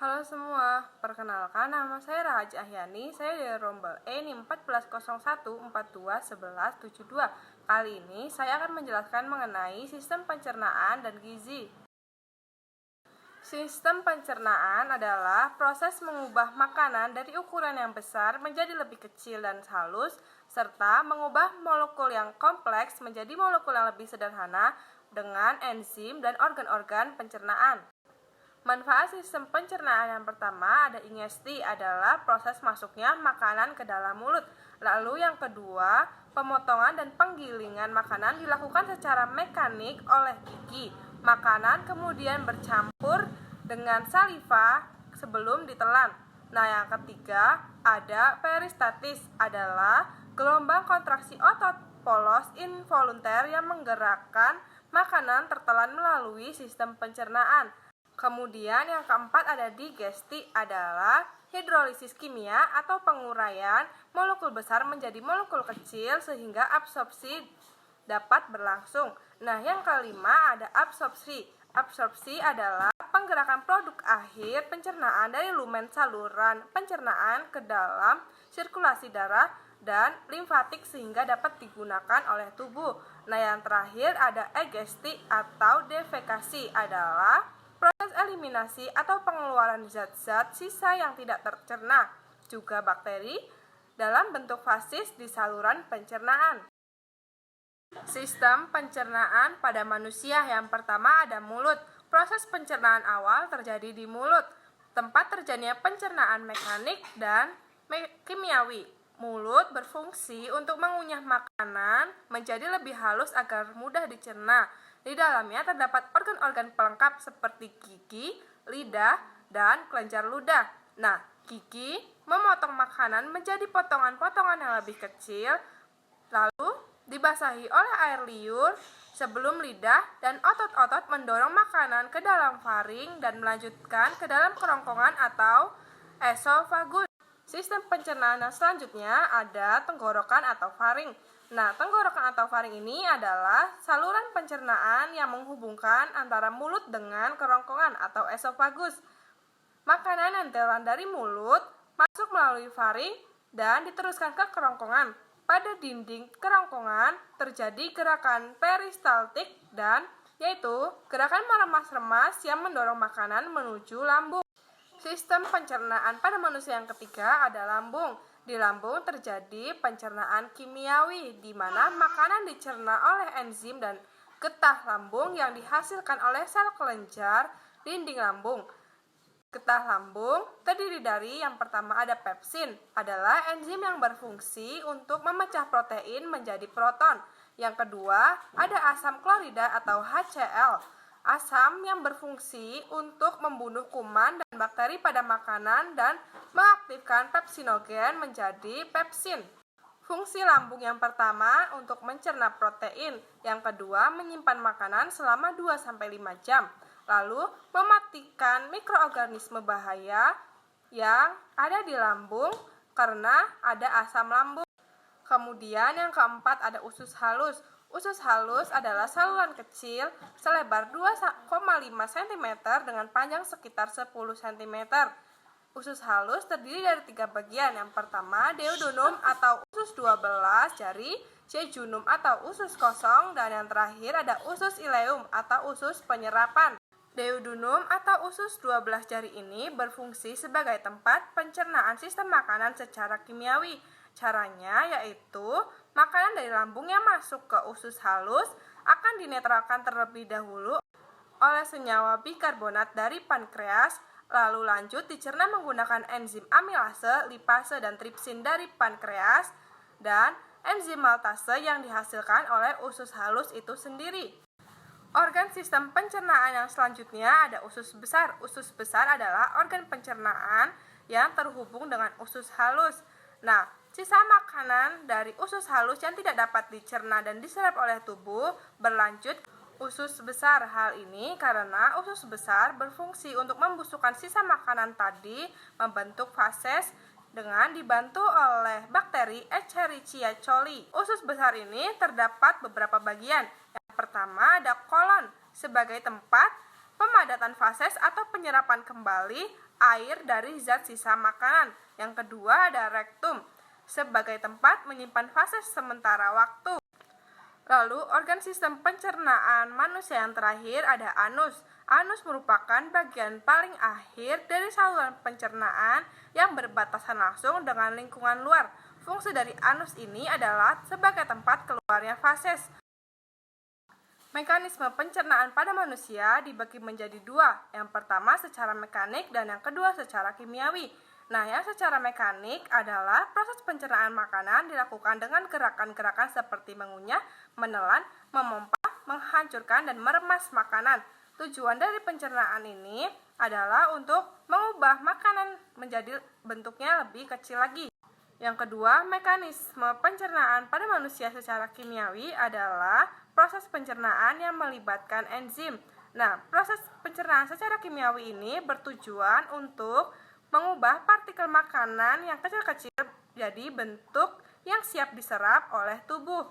Halo semua, perkenalkan nama saya Rahaji Ahyani, saya dari Rombel E NIM 1401421172. Kali ini saya akan menjelaskan mengenai sistem pencernaan dan gizi. Sistem pencernaan adalah proses mengubah makanan dari ukuran yang besar menjadi lebih kecil dan halus, serta mengubah molekul yang kompleks menjadi molekul yang lebih sederhana dengan enzim dan organ-organ pencernaan. Manfaat sistem pencernaan yang pertama ada ingesti, adalah proses masuknya makanan ke dalam mulut. Lalu yang kedua, pemotongan dan penggilingan makanan dilakukan secara mekanik oleh gigi. Makanan kemudian bercampur dengan saliva sebelum ditelan. Nah, yang ketiga ada peristatis, adalah gelombang kontraksi otot polos involunter yang menggerakkan makanan tertelan melalui sistem pencernaan. Kemudian yang keempat ada digesti, adalah hidrolisis kimia atau penguraian molekul besar menjadi molekul kecil sehingga absorpsi dapat berlangsung. Nah, yang kelima ada absorpsi. Absorpsi adalah penggerakan produk akhir pencernaan dari lumen saluran pencernaan ke dalam sirkulasi darah dan limfatik sehingga dapat digunakan oleh tubuh. Nah, yang terakhir ada egesti atau defekasi, adalah proses eliminasi atau pengeluaran zat-zat sisa yang tidak tercerna, juga bakteri, dalam bentuk fasis di saluran pencernaan. Sistem pencernaan pada manusia yang pertama ada mulut. Proses pencernaan awal terjadi di mulut, tempat terjadinya pencernaan mekanik dan kimiawi. Mulut berfungsi untuk mengunyah makanan menjadi lebih halus agar mudah dicerna. Di dalamnya terdapat organ-organ pelengkap seperti gigi, lidah, dan kelenjar ludah. Nah, gigi memotong makanan menjadi potongan-potongan yang lebih kecil, lalu dibasahi oleh air liur sebelum lidah dan otot-otot mendorong makanan ke dalam faring dan melanjutkan ke dalam kerongkongan atau esofagus. Sistem pencernaan yang selanjutnya ada tenggorokan atau faring. Nah, tenggorokan atau faring ini adalah saluran pencernaan yang menghubungkan antara mulut dengan kerongkongan atau esofagus. Makanan yang ditelan dari mulut masuk melalui faring dan diteruskan ke kerongkongan. Pada dinding kerongkongan terjadi gerakan peristaltik dan yaitu gerakan meremas-remas yang mendorong makanan menuju lambung. Sistem pencernaan pada manusia yang ketiga ada lambung. Di lambung terjadi pencernaan kimiawi, di mana makanan dicerna oleh enzim dan getah lambung yang dihasilkan oleh sel kelenjar dinding lambung. Getah lambung terdiri dari yang pertama ada pepsin, adalah enzim yang berfungsi untuk memecah protein menjadi proton. Yang kedua ada asam klorida atau HCl, asam yang berfungsi untuk membunuh kuman dan bakteri pada makanan dan mengaktifkan pepsinogen menjadi pepsin. Fungsi lambung yang pertama untuk mencerna protein, yang kedua menyimpan makanan selama 2-5 jam, lalu mematikan mikroorganisme bahaya yang ada di lambung karena ada asam lambung. Kemudian yang keempat ada usus halus. Usus halus adalah saluran kecil selebar 2,5 cm dengan panjang sekitar 10 cm. Usus halus terdiri dari 3 bagian. Yang pertama duodenum atau usus 12 jari, jejunum atau usus kosong, dan yang terakhir ada usus ileum atau usus penyerapan. Duodenum atau usus 12 jari ini berfungsi sebagai tempat pencernaan sistem makanan secara kimiawi. Caranya yaitu makanan dari lambung yang masuk ke usus halus akan dinetralkan terlebih dahulu oleh senyawa bikarbonat dari pankreas, lalu lanjut dicerna menggunakan enzim amilase, lipase, dan tripsin dari pankreas, dan enzim maltase yang dihasilkan oleh usus halus itu sendiri. Organ sistem pencernaan yang selanjutnya ada usus besar. Usus besar adalah organ pencernaan yang terhubung dengan usus halus. Nah, sisa makanan dari usus halus yang tidak dapat dicerna dan diserap oleh tubuh berlanjut usus besar. Hal ini karena usus besar berfungsi untuk membusukkan sisa makanan tadi membentuk fases dengan dibantu oleh bakteri Escherichia coli. Usus besar ini terdapat beberapa bagian. Yang pertama ada kolon sebagai tempat pemadatan fases atau penyerapan kembali air dari zat sisa makanan. Yang kedua ada rektum, sebagai tempat menyimpan fases sementara waktu. Lalu, organ sistem pencernaan manusia yang terakhir ada anus. Anus merupakan bagian paling akhir dari saluran pencernaan yang berbatasan langsung dengan lingkungan luar. Fungsi dari anus ini adalah sebagai tempat keluarnya fases. Mekanisme pencernaan pada manusia dibagi menjadi dua. Yang pertama secara mekanik dan yang kedua secara kimiawi. Nah, yang secara mekanik adalah proses pencernaan makanan dilakukan dengan gerakan-gerakan seperti mengunyah, menelan, memompa, menghancurkan, dan meremas makanan. Tujuan dari pencernaan ini adalah untuk mengubah makanan menjadi bentuknya lebih kecil lagi. Yang kedua, mekanisme pencernaan pada manusia secara kimiawi adalah proses pencernaan yang melibatkan enzim. Nah, proses pencernaan secara kimiawi ini bertujuan untuk mengubah partikel makanan yang kecil-kecil jadi bentuk yang siap diserap oleh tubuh.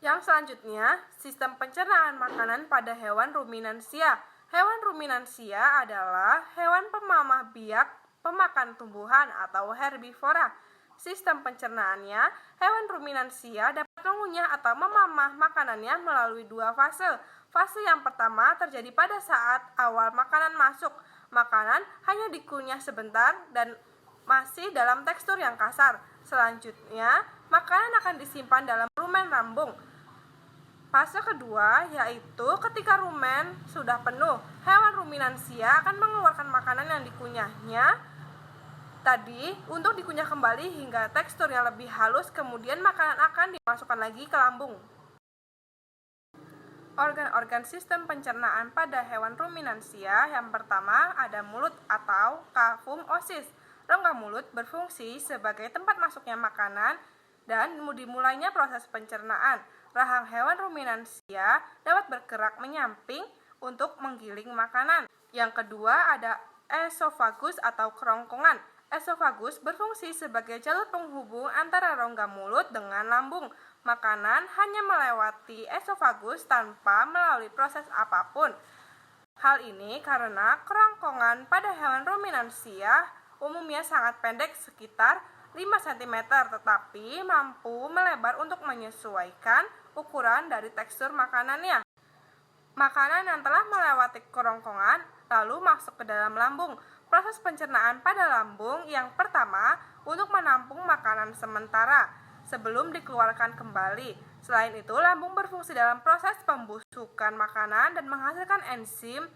Yang selanjutnya, sistem pencernaan makanan pada hewan ruminansia. Hewan ruminansia adalah hewan pemamah biak pemakan tumbuhan atau herbivora. Sistem pencernaannya, hewan ruminansia dapat mengunyah atau memamah makanannya melalui dua fase. Fase yang pertama terjadi pada saat awal makanan masuk. Makanan hanya dikunyah sebentar dan masih dalam tekstur yang kasar. Selanjutnya, makanan akan disimpan dalam rumen lambung. Fase kedua yaitu ketika rumen sudah penuh, hewan ruminansia akan mengeluarkan makanan yang dikunyahnya tadi untuk dikunyah kembali hingga teksturnya lebih halus, kemudian makanan akan dimasukkan lagi ke lambung. Organ-organ sistem pencernaan pada hewan ruminansia yang pertama ada mulut atau cavum ossis. Rongga mulut berfungsi sebagai tempat masuknya makanan dan dimulainya proses pencernaan. Rahang hewan ruminansia dapat bergerak menyamping untuk menggiling makanan. Yang kedua ada esofagus atau kerongkongan. Esofagus berfungsi sebagai jalur penghubung antara rongga mulut dengan lambung. Makanan hanya melewati esofagus tanpa melalui proses apapun. Hal ini karena kerongkongan pada hewan ruminansia umumnya sangat pendek, sekitar 5 cm, tetapi mampu melebar untuk menyesuaikan ukuran dari tekstur makanannya. Makanan yang telah melewati kerongkongan lalu masuk ke dalam lambung. Proses pencernaan pada lambung yang pertama untuk menampung makanan sementara sebelum dikeluarkan kembali. Selain itu, lambung berfungsi dalam proses pembusukan makanan dan menghasilkan enzim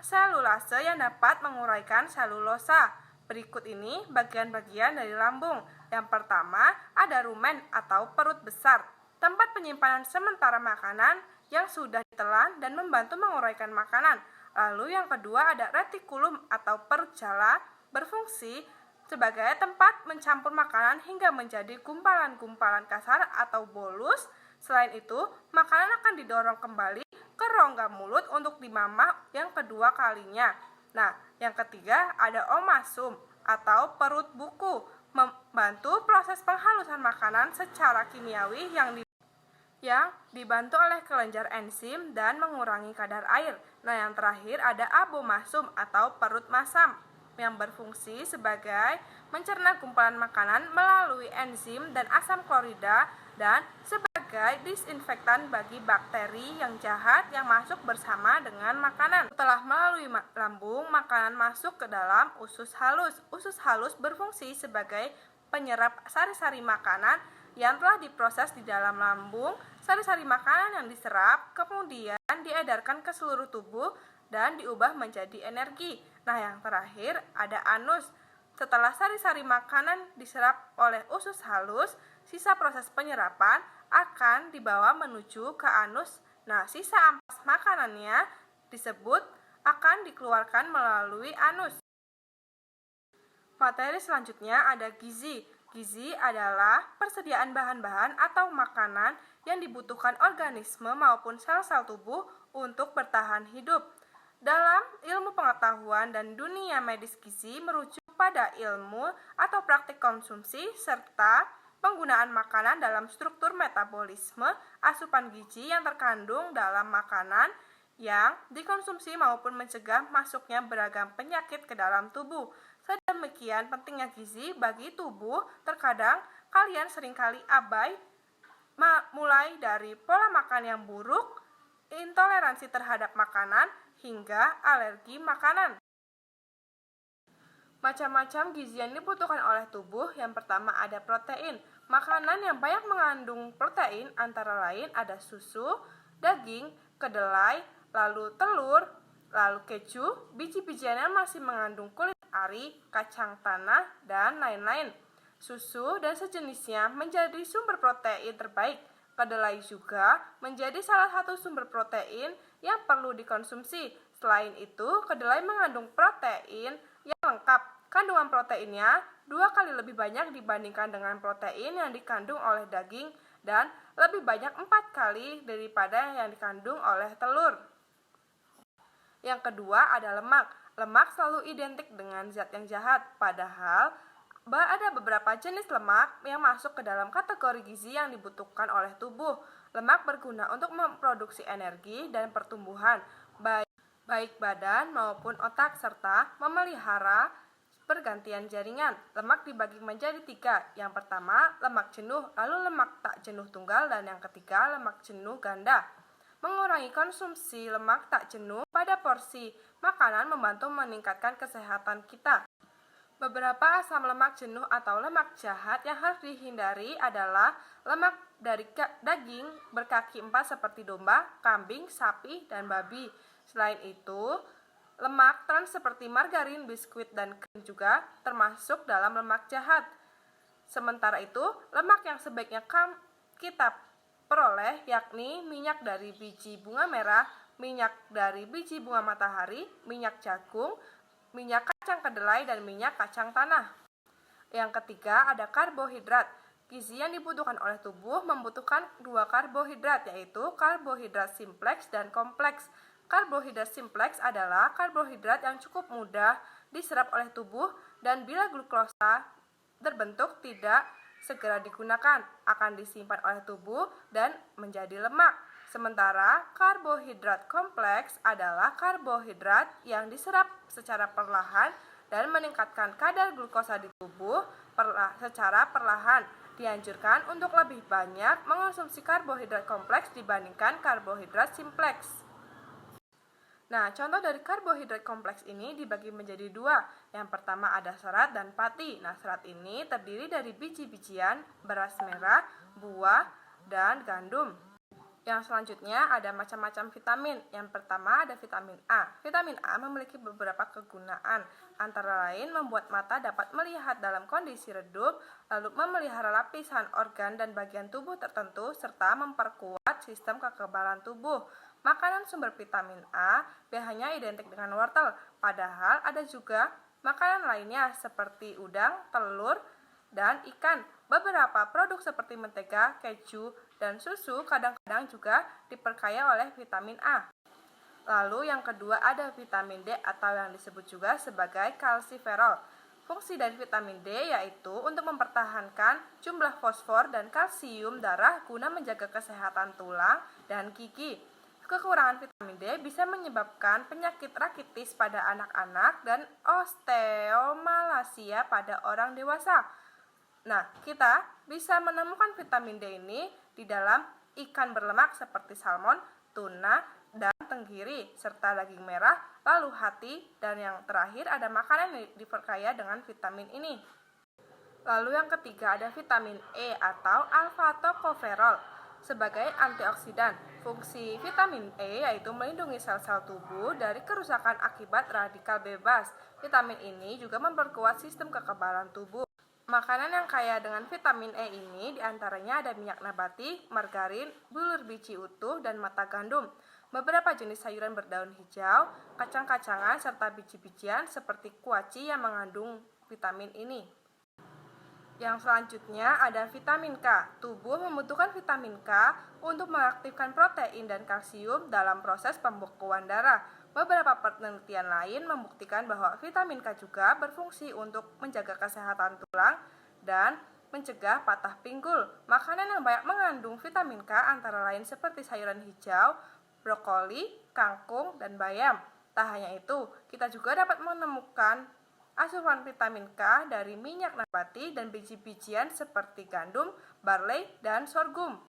selulase yang dapat menguraikan selulosa. Berikut ini bagian-bagian dari lambung. Yang pertama ada rumen atau perut besar, tempat penyimpanan sementara makanan yang sudah ditelan dan membantu menguraikan makanan. Lalu yang kedua ada retikulum atau perut jala, berfungsi sebagai tempat mencampur makanan hingga menjadi gumpalan-gumpalan kasar atau bolus. Selain itu, makanan akan didorong kembali ke rongga mulut untuk dimamah yang kedua kalinya. Nah, yang ketiga ada omasum atau perut buku, membantu proses penghalusan makanan secara kimiawi yang dibantu oleh kelenjar enzim dan mengurangi kadar air. Nah, yang terakhir ada abomasum atau perut masam yang berfungsi sebagai mencerna gumpalan makanan melalui enzim dan asam klorida dan sebagai disinfektan bagi bakteri yang jahat yang masuk bersama dengan makanan. Setelah melalui lambung, makanan masuk ke dalam usus halus. Usus halus berfungsi sebagai penyerap sari-sari makanan yang telah diproses di dalam lambung. Sari-sari makanan yang diserap kemudian diedarkan ke seluruh tubuh dan diubah menjadi energi. Nah, yang terakhir ada anus. Setelah sari-sari makanan diserap oleh usus halus, sisa proses penyerapan akan dibawa menuju ke anus. Nah, sisa ampas makanannya disebut akan dikeluarkan melalui anus. Materi selanjutnya ada gizi. Gizi adalah persediaan bahan-bahan atau makanan yang dibutuhkan organisme maupun sel-sel tubuh untuk bertahan hidup. Dalam ilmu pengetahuan dan dunia medis, gizi merujuk pada ilmu atau praktik konsumsi serta penggunaan makanan dalam struktur metabolisme asupan gizi yang terkandung dalam makanan yang dikonsumsi maupun mencegah masuknya beragam penyakit ke dalam tubuh. Sedemikian pentingnya gizi bagi tubuh, terkadang kalian seringkali abai mulai dari pola makan yang buruk, intoleransi terhadap makanan, hingga alergi makanan. Macam-macam gizi yang dibutuhkan oleh tubuh. Yang pertama ada protein. Makanan yang banyak mengandung protein antara lain ada susu, daging, kedelai, lalu telur, lalu keju, biji-bijian yang masih mengandung kulit ari, kacang tanah, dan lain-lain. Susu dan sejenisnya menjadi sumber protein terbaik. Kedelai juga menjadi salah satu sumber protein yang perlu dikonsumsi. Selain itu, kedelai mengandung protein yang lengkap. Kandungan proteinnya 2 kali lebih banyak dibandingkan dengan protein yang dikandung oleh daging dan lebih banyak 4 kali daripada yang dikandung oleh telur. Yang kedua ada lemak. Lemak selalu identik dengan zat yang jahat, padahal ada beberapa jenis lemak yang masuk ke dalam kategori gizi yang dibutuhkan oleh tubuh. Lemak berguna untuk memproduksi energi dan pertumbuhan, baik badan maupun otak, serta memelihara pergantian jaringan. Lemak dibagi menjadi 3. Yang pertama, lemak jenuh, lalu lemak tak jenuh tunggal, dan yang ketiga, lemak jenuh ganda. Mengurangi konsumsi lemak tak jenuh pada porsi makanan membantu meningkatkan kesehatan kita. Beberapa asam lemak jenuh atau lemak jahat yang harus dihindari adalah lemak dari daging berkaki 4 seperti domba, kambing, sapi, dan babi. Selain itu, lemak trans seperti margarin, biskuit, dan krim juga termasuk dalam lemak jahat. Sementara itu, lemak yang sebaiknya kita peroleh yakni minyak dari biji bunga merah, minyak dari biji bunga matahari, minyak jagung, minyak kacang kedelai, dan minyak kacang tanah. Yang ketiga ada karbohidrat. Gizi yang dibutuhkan oleh tubuh membutuhkan 2 karbohidrat, yaitu karbohidrat simpleks dan kompleks. Karbohidrat simpleks adalah karbohidrat yang cukup mudah diserap oleh tubuh dan bila glukosa terbentuk tidak segera digunakan, akan disimpan oleh tubuh dan menjadi lemak. Sementara karbohidrat kompleks adalah karbohidrat yang diserap secara perlahan dan meningkatkan kadar glukosa di tubuh secara perlahan. Dianjurkan untuk lebih banyak mengonsumsi karbohidrat kompleks dibandingkan karbohidrat simpleks. Nah, contoh dari karbohidrat kompleks ini dibagi menjadi 2. Yang pertama ada serat dan pati. Nah, serat ini terdiri dari biji-bijian, beras merah, buah, dan gandum. Yang selanjutnya ada macam-macam vitamin. Yang pertama ada vitamin A. Vitamin A memiliki beberapa kegunaan, antara lain membuat mata dapat melihat dalam kondisi redup, lalu memelihara lapisan organ dan bagian tubuh tertentu, serta memperkuat sistem kekebalan tubuh. Makanan sumber vitamin A biasanya identik dengan wortel, padahal ada juga makanan lainnya seperti udang, telur, dan ikan. Beberapa produk seperti mentega, keju, dan susu kadang-kadang juga diperkaya oleh vitamin A. Lalu yang kedua ada vitamin D atau yang disebut juga sebagai kalsiferol. Fungsi dari vitamin D yaitu untuk mempertahankan jumlah fosfor dan kalsium darah guna menjaga kesehatan tulang dan gigi. Kekurangan vitamin D bisa menyebabkan penyakit rakitis pada anak-anak dan osteomalacia pada orang dewasa. Nah, kita bisa menemukan vitamin D ini di dalam ikan berlemak seperti salmon, tuna, dan tenggiri, serta daging merah, lalu hati, dan yang terakhir ada makanan yang diperkaya dengan vitamin ini. Lalu yang ketiga ada vitamin E atau alfa-tokoferol. Sebagai antioksidan, fungsi vitamin E yaitu melindungi sel-sel tubuh dari kerusakan akibat radikal bebas. Vitamin ini juga memperkuat sistem kekebalan tubuh. Makanan yang kaya dengan vitamin E ini diantaranya ada minyak nabati, margarin, bulur biji utuh, dan mata gandum. Beberapa jenis sayuran berdaun hijau, kacang-kacangan, serta biji-bijian seperti kuaci yang mengandung vitamin ini. Yang selanjutnya ada vitamin K. Tubuh membutuhkan vitamin K untuk mengaktifkan protein dan kalsium dalam proses pembekuan darah. Beberapa penelitian lain membuktikan bahwa vitamin K juga berfungsi untuk menjaga kesehatan tulang dan mencegah patah pinggul. Makanan yang banyak mengandung vitamin K antara lain seperti sayuran hijau, brokoli, kangkung, dan bayam. Tak hanya itu, kita juga dapat menemukan asupan vitamin K dari minyak nabati dan biji-bijian seperti gandum, barley, dan sorghum.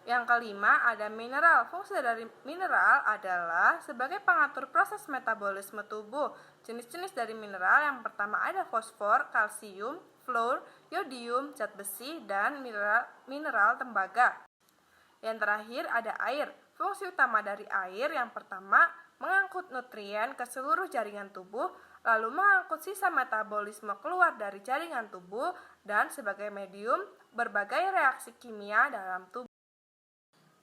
Yang kelima, ada mineral. Fungsi dari mineral adalah sebagai pengatur proses metabolisme tubuh. Jenis-jenis dari mineral yang pertama ada fosfor, kalsium, fluor, yodium, zat besi, dan mineral tembaga. Yang terakhir ada air. Fungsi utama dari air yang pertama mengangkut nutrien ke seluruh jaringan tubuh, lalu mengangkut sisa metabolisme keluar dari jaringan tubuh, dan sebagai medium berbagai reaksi kimia dalam tubuh.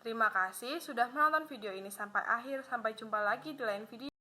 Terima kasih sudah menonton video ini sampai akhir. Sampai jumpa lagi di lain video.